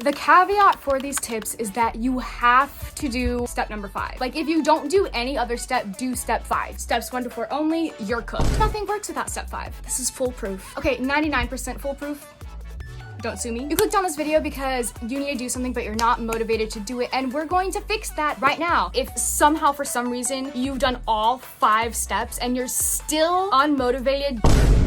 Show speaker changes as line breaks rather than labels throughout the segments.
The caveat for these tips is that you have to do step number 5. Like, if you don't do any other step, do step 5. Steps 1 to 4 only, you're cooked. Nothing works without step 5. This is foolproof. Okay, 99% foolproof. Don't sue me. You clicked on this video because you need to do something, but you're not motivated to do it, and we're going to fix that right now. If somehow, for some reason, you've done all 5 steps and you're still unmotivated,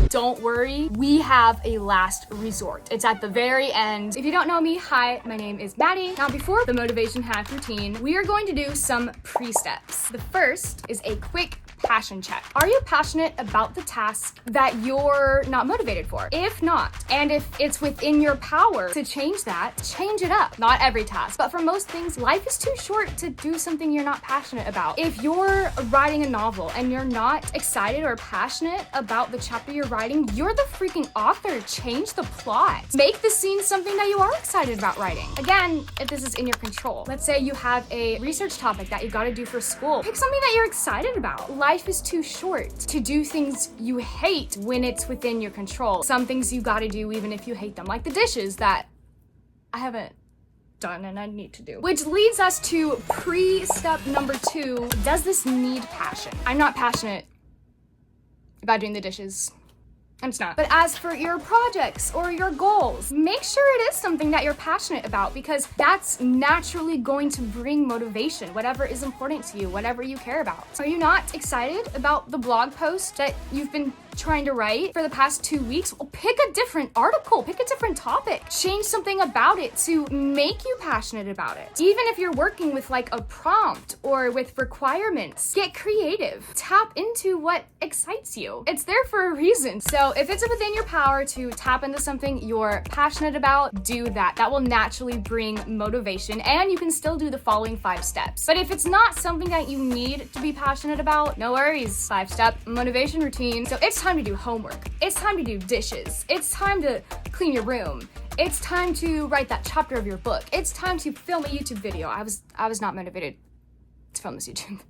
don't worry, we have a last resort. It's at the very end. If you don't know me, hi, my name is Maddie. Now, before the motivation hack routine, we are going to do some pre-steps. The first is a quick passion check. Are you passionate about the task that you're not motivated for? If not, and if it's within your power to change that, change it up. Not every task, but for most things, life is too short to do something you're not passionate about. If you're writing a novel and you're not excited or passionate about the chapter you're writing, you're the freaking author. Change the plot. Make the scene something that you are excited about writing. Again, if this is in your control. Let's say you have a research topic that you gotta do for school. Pick something that you're excited about. Life is too short to do things you hate when it's within your control. Some things you gotta do even if you hate them, like the dishes that I haven't done and I need to do. Which leads us to pre-step number 2. Does this need passion? I'm not passionate about doing the dishes. It's not. But as for your projects or your goals, make sure it is something that you're passionate about, because that's naturally going to bring motivation, whatever is important to you, whatever you care about. Are you not excited about the blog post that you've been trying to write for the past 2 weeks? Well, pick a different article, pick a different topic, change something about it to make you passionate about it. Even if you're working with like a prompt or with requirements, get creative. Tap into what excites you. It's there for a reason. So if it's within your power to tap into something you're passionate about, do that. That will naturally bring motivation, and you can still do the following 5 steps. But if it's not something that you need to be passionate about, no worries. 5-step motivation routine. So it's time to do homework. It's time to do dishes. It's time to clean your room. It's time to write that chapter of your book. It's time to film a YouTube video. I was not motivated to film this YouTube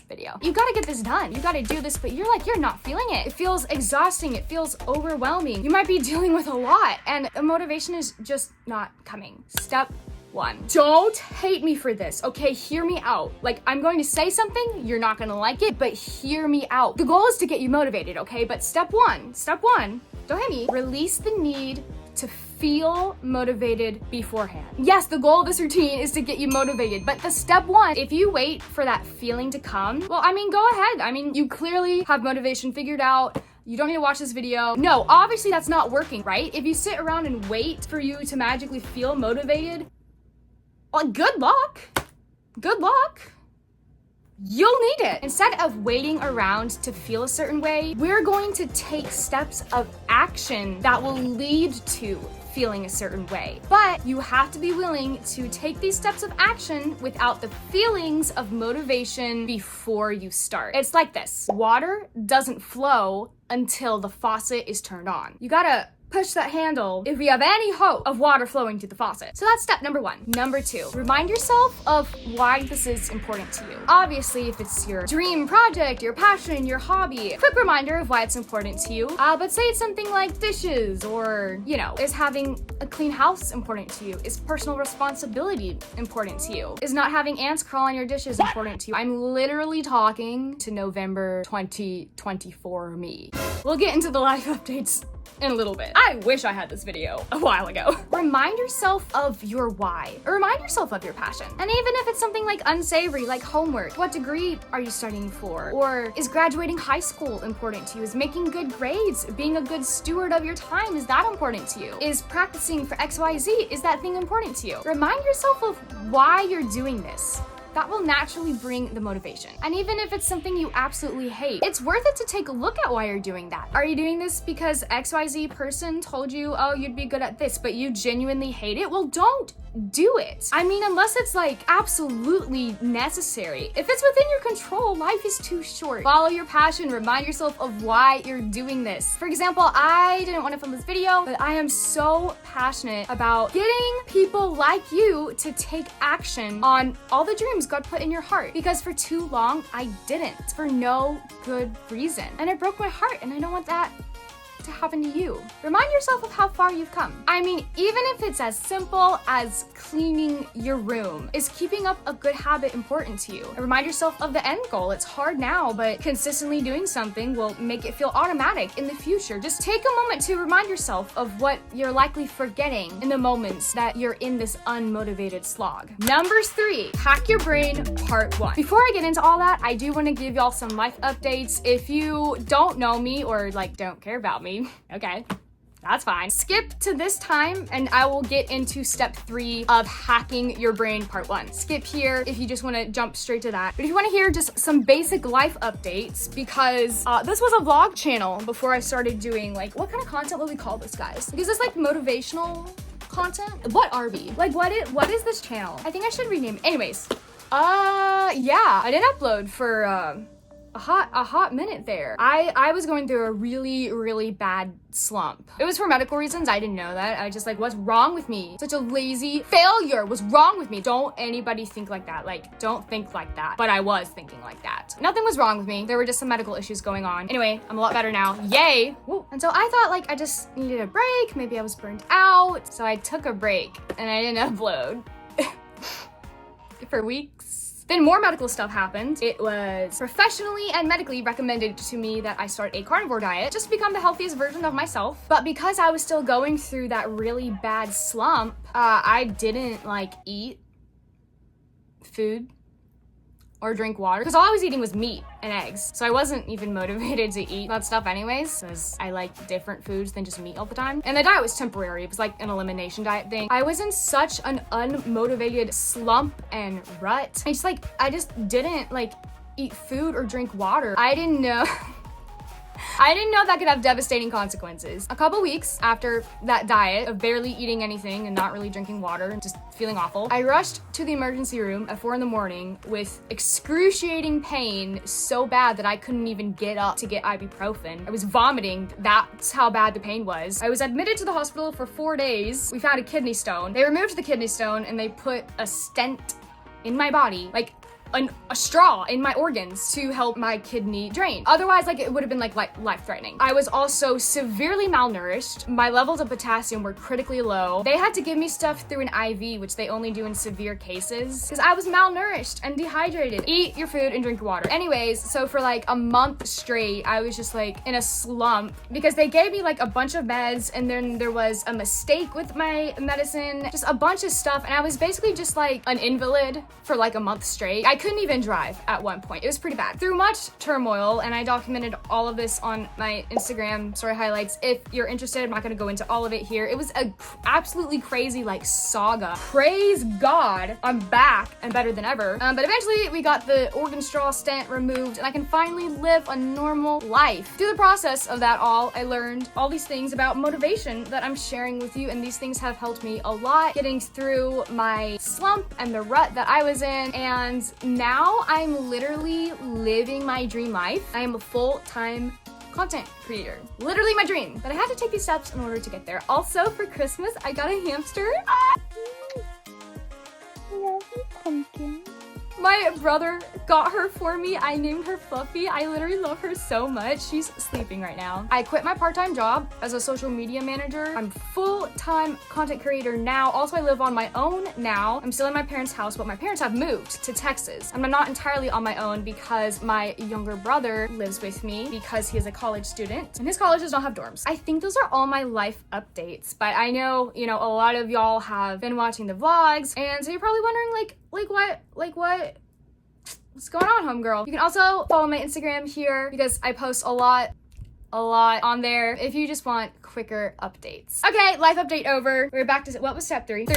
video. You gotta get this done. You gotta do this, but you're not feeling it. It feels exhausting. It feels overwhelming. You might be dealing with a lot, and the motivation is just not coming. Step 1. Don't hate me for this, okay? Hear me out. Like, I'm going to say something, you're not gonna like it, but hear me out. The goal is to get you motivated, okay? But step one, don't hate me. Release the need to feel motivated beforehand. Yes, the goal of this routine is to get you motivated, but the step 1, if you wait for that feeling to come, well, I mean, go ahead. I mean, you clearly have motivation figured out. You don't need to watch this video. No, obviously that's not working, right? If you sit around and wait for you to magically feel motivated, well, good luck. Good luck. You'll need it. Instead of waiting around to feel a certain way, we're going to take steps of action that will lead to feeling a certain way. But you have to be willing to take these steps of action without the feelings of motivation before you start. It's like this. Water doesn't flow until the faucet is turned on. You gotta push that handle if we have any hope of water flowing to the faucet. So that's step number 1. Number 2, remind yourself of why this is important to you. Obviously, if it's your dream project, your passion, your hobby, quick reminder of why it's important to you. But say it's something like dishes, or, you know, is having a clean house important to you? Is personal responsibility important to you? Is not having ants crawl on your dishes important to you? I'm literally talking to November 2024 me. We'll get into the life updates in a little bit. I wish I had this video a while ago. Remind yourself of your why, or remind yourself of your passion. And even if it's something like unsavory, like homework, what degree are you studying for? Or is graduating high school important to you? Is making good grades, being a good steward of your time, is that important to you? Is practicing for XYZ, is that thing important to you? Remind yourself of why you're doing this. That will naturally bring the motivation. And even if it's something you absolutely hate, it's worth it to take a look at why you're doing that. Are you doing this because XYZ person told you, oh, you'd be good at this, but you genuinely hate it? Well, don't do it. I mean, unless it's like absolutely necessary. If it's within your control, life is too short. Follow your passion, remind yourself of why you're doing this. For example, I didn't want to film this video, but I am so passionate about getting people like you to take action on all the dreams God put in your heart. Because for too long, I didn't, for no good reason. And it broke my heart, and I don't want that to happen to you. Remind yourself of how far you've come. I mean, even if it's as simple as cleaning your room, is keeping up a good habit important to you? Remind yourself of the end goal. It's hard now, but consistently doing something will make it feel automatic in the future. Just take a moment to remind yourself of what you're likely forgetting in the moments that you're in this unmotivated slog. Number 3, hack your brain part 1. Before I get into all that, I do want to give y'all some life updates. If you don't know me or like don't care about me, okay, that's fine. Skip to this time and I will get into step 3 of hacking your brain part 1. Skip here if you just want to jump straight to that. But if you want to hear just some basic life updates, because this was a vlog channel before I started doing like, what kind of content will we call this, guys? Is this like motivational content? What are we? Like what is this channel? I think I should rename it. Anyways, yeah, I didn't upload for a hot minute there. I was going through a really bad slump. It was for medical reasons. I didn't know that. I just like, what's wrong with me? Such a lazy failure. What's wrong with me? Don't anybody think like that. Like, don't think like that. But I was thinking like that. Nothing was wrong with me. There were just some medical issues going on. Anyway, I'm a lot better now. Yay. Woo. And so I thought like I just needed a break. Maybe I was burned out. So I took a break and I didn't upload for weeks. Then more medical stuff happened. It was professionally and medically recommended to me that I start a carnivore diet just to become the healthiest version of myself. But because I was still going through that really bad slump, I didn't like eat food or drink water because all I was eating was meat and eggs. So I wasn't even motivated to eat that stuff anyways, because I like different foods than just meat all the time. And the diet was temporary. It was like an elimination diet thing. I was in such an unmotivated slump and rut. I just didn't like eat food or drink water. I didn't know that could have devastating consequences. A couple weeks after that diet of barely eating anything and not really drinking water and just feeling awful, I rushed to the emergency room at 4 a.m. with excruciating pain so bad that I couldn't even get up to get ibuprofen. I was vomiting. That's how bad the pain was. I was admitted to the hospital for 4 days. We found a kidney stone. They removed the kidney stone and they put a stent in my body, like a straw in my organs to help my kidney drain. Otherwise, like, it would have been like life-threatening. I was also severely malnourished. My levels of potassium were critically low. They had to give me stuff through an IV, which they only do in severe cases, because I was malnourished and dehydrated. Eat your food and drink your water. Anyways, so for like a month straight, I was just like in a slump because they gave me like a bunch of meds and then there was a mistake with my medicine, just a bunch of stuff. And I was basically just like an invalid for like a month straight. I couldn't even drive at one point. It was pretty bad. Through much turmoil, and I documented all of this on my Instagram story highlights. If you're interested, I'm not gonna go into all of it here. It was a absolutely crazy like saga. Praise God, I'm back and better than ever. But eventually we got the organ straw stent removed and I can finally live a normal life. Through the process of that all, I learned all these things about motivation that I'm sharing with you, and these things have helped me a lot getting through my slump and the rut that I was in. And now I'm literally living my dream life. I am a full-time content creator. Literally my dream. But I had to take these steps in order to get there. Also, for Christmas, I got a hamster. I love you, pumpkin. My brother got her for me. I named her Fluffy. I literally love her so much. She's sleeping right now. I quit my part-time job as a social media manager. I'm full-time content creator now. Also, I live on my own now. I'm still in my parents' house, but my parents have moved to Texas. I'm not entirely on my own because my younger brother lives with me because he is a college student and his colleges don't have dorms. I think those are all my life updates, but I know, a lot of y'all have been watching the vlogs, and so you're probably wondering what's going on, homegirl? You can also follow my Instagram here because I post a lot on there if you just want quicker updates. Okay, life update over. We're back to, what was step 3?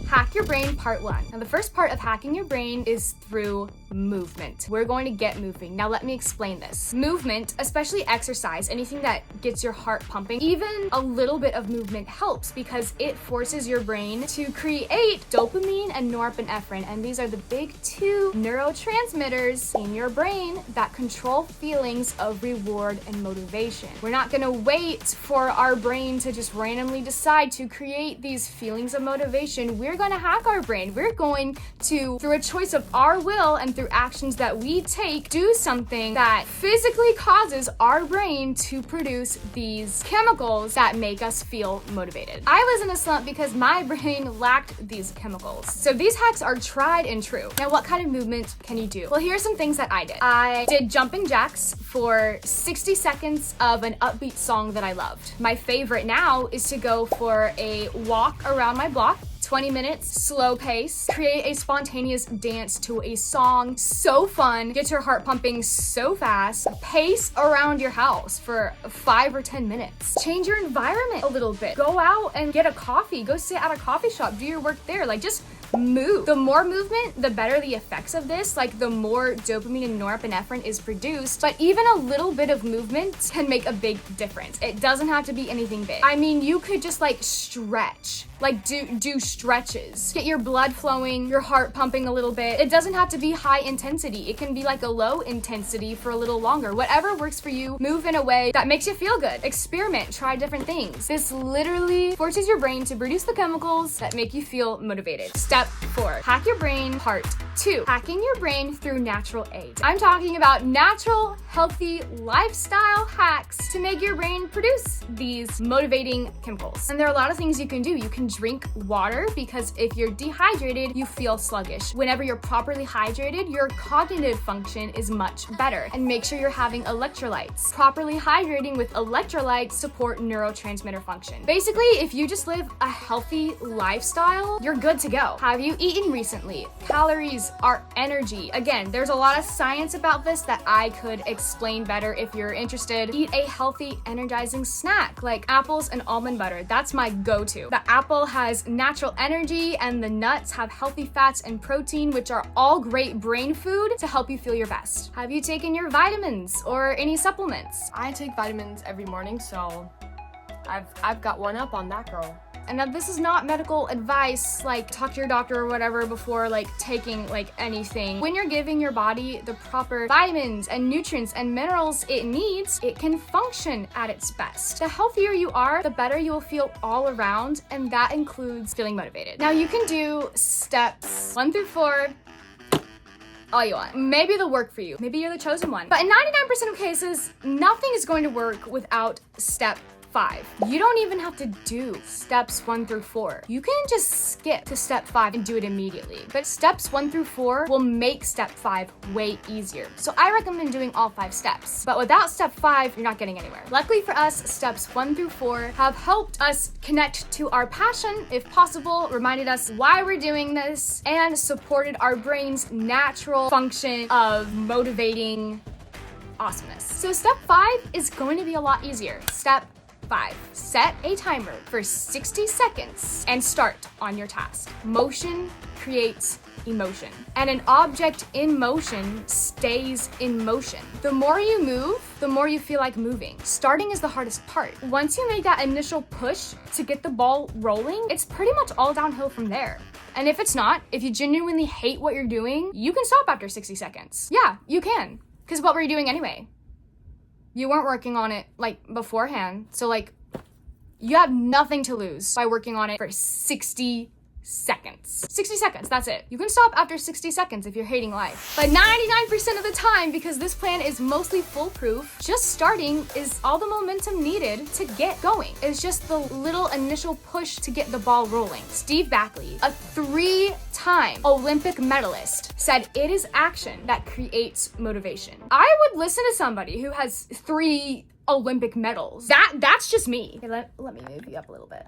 Hack your brain part 1. Now the first part of hacking your brain is through movement. We're going to get moving. Now let me explain this. Movement, especially exercise, anything that gets your heart pumping, even a little bit of movement helps because it forces your brain to create dopamine and norepinephrine, and these are the big 2 neurotransmitters in your brain that control feelings of reward and motivation. We're not gonna wait for our brain to just randomly decide to create these feelings of motivation, we're gonna hack our brain. We're going to, through a choice of our will and through actions that we take, do something that physically causes our brain to produce these chemicals that make us feel motivated. I was in a slump because my brain lacked these chemicals. So these hacks are tried and true. Now, what kind of movement can you do? Well, here's some things that I did. I did jumping jacks for 60 seconds of an upbeat song that I loved. My favorite now is to go for a walk around my block, 20 minutes, slow pace, create a spontaneous dance to a song so fun, get your heart pumping so fast, pace around your house for 5 or 10 minutes. Change your environment a little bit. Go out and get a coffee, go sit at a coffee shop, do your work there, like just move. The more movement, the better the effects of this, like the more dopamine and norepinephrine is produced, but even a little bit of movement can make a big difference. It doesn't have to be anything big. I mean, you could just like stretch, like do stretches, get your blood flowing, your heart pumping a little bit. It doesn't have to be high intensity. It can be like a low intensity for a little longer. Whatever works for you, move in a way that makes you feel good. Experiment, try different things. This literally forces your brain to produce the chemicals that make you feel motivated. Step 4, hack your brain, part 2, hacking your brain through natural aid. I'm talking about natural, healthy lifestyle hacks to make your brain produce these motivating chemicals. And there are a lot of things you can do. You can drink water because if you're dehydrated, you feel sluggish. Whenever you're properly hydrated, your cognitive function is much better. And make sure you're having electrolytes. Properly hydrating with electrolytes support neurotransmitter function. Basically, if you just live a healthy lifestyle, you're good to go. Have you eaten recently? Calories are energy. Again, there's a lot of science about this that I could explain better if you're interested. Eat a healthy, energizing snack like apples and almond butter. That's my go-to. The apple has natural energy and the nuts have healthy fats and protein, which are all great brain food to help you feel your best. Have you taken your vitamins or any supplements?
I take vitamins every morning, so I've got one up on that girl.
And now this is not medical advice, like talk to your doctor or whatever before like taking like anything. When you're giving your body the proper vitamins and nutrients and minerals it needs, it can function at its best. The healthier you are, the better you will feel all around, and that includes feeling motivated. Now you can do steps 1 through 4 all you want. Maybe they'll work for you. Maybe you're the chosen one. But in 99% of cases, nothing is going to work without step 5. You don't even have to do steps 1 through 4. You can just skip to step 5 and do it immediately. But steps 1 through 4 will make step 5 way easier. So I recommend doing all 5 steps. But without step 5, you're not getting anywhere. Luckily for us, steps 1 through 4 have helped us connect to our passion, if possible, reminded us why we're doing this, and supported our brain's natural function of motivating awesomeness. So step 5 is going to be a lot easier. Step 5. Set a timer for 60 seconds and start on your task. Motion creates emotion, and an object in motion stays in motion. The more you move, the more you feel like moving. Starting is the hardest part. Once you make that initial push to get the ball rolling, it's pretty much all downhill from there. And if it's not, if you genuinely hate what you're doing, you can stop after 60 seconds. Yeah, you can. Because what were you doing anyway? You weren't working on it like beforehand. So like you have nothing to lose by working on it for 60 seconds. 60 seconds, that's it. You can stop after 60 seconds if you're hating life. But 99% of the time, because this plan is mostly foolproof, just starting is all the momentum needed to get going. It's just the little initial push to get the ball rolling. Steve Backley, a 3-time Olympic medalist, said it is action that creates motivation. I would listen to somebody who has 3 Olympic medals. That's just me. Okay, let me move you up a little bit.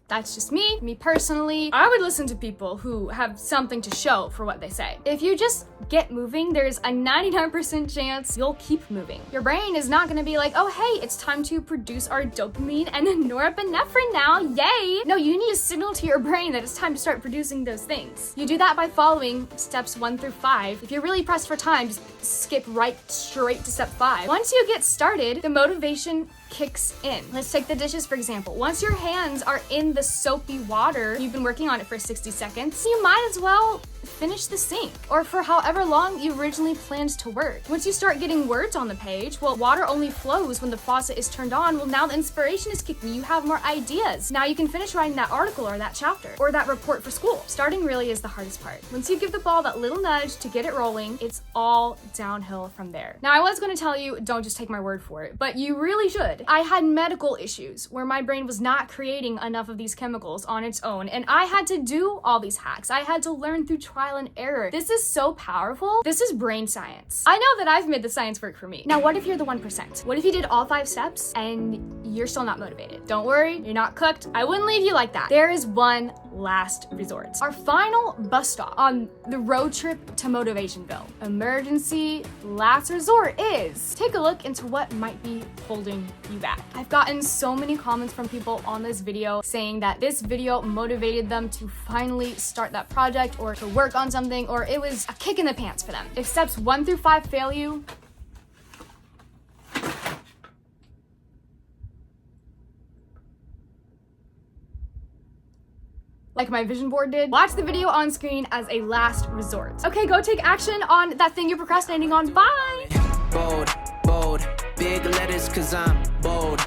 That's just me personally. I would listen to people who have something to show for what they say. If you just get moving, there's a 99% chance you'll keep moving. Your brain is not gonna be like, oh hey, it's time to produce our dopamine and norepinephrine now, yay! No, you need to signal to your brain that it's time to start producing those things. You do that by following steps 1 through 5. If you're really pressed for time, just skip straight to step 5. Once you get started, the motivation kicks in. Let's take the dishes for example. Once your hands are in the soapy water, you've been working on it for 60 seconds, you might as well finish the sink, or for however long you originally planned to work. Once you start getting words on the page, well, water only flows when the faucet is turned on. Well, now the inspiration is kicking. You have more ideas. Now you can finish writing that article or that chapter or that report for school. Starting really is the hardest part. Once you give the ball that little nudge to get it rolling, it's all downhill from there. Now, I was going to tell you, don't just take my word for it, but you really should. I had medical issues where my brain was not creating enough of these chemicals on its own, and I had to do all these hacks. I had to learn through trial and error. This is so powerful. This is brain science. I know that I've made the science work for me. Now, what if you're the 1%? What if you did all 5 steps and you're still not motivated? Don't worry, you're not cooked. I wouldn't leave you like that. There is one last resort. Our final bus stop on the road trip to Motivationville. Emergency last resort is take a look into what might be holding you back. I've gotten so many comments from people on this video saying that this video motivated them to finally start that project or to work on something, or it was a kick in the pants for them. If steps 1 through 5 fail you, like my vision board did, watch the video on screen as a last resort. Okay, go take action on that thing you're procrastinating on. Bye!
Bold, bold, big letters 'cause I'm bold.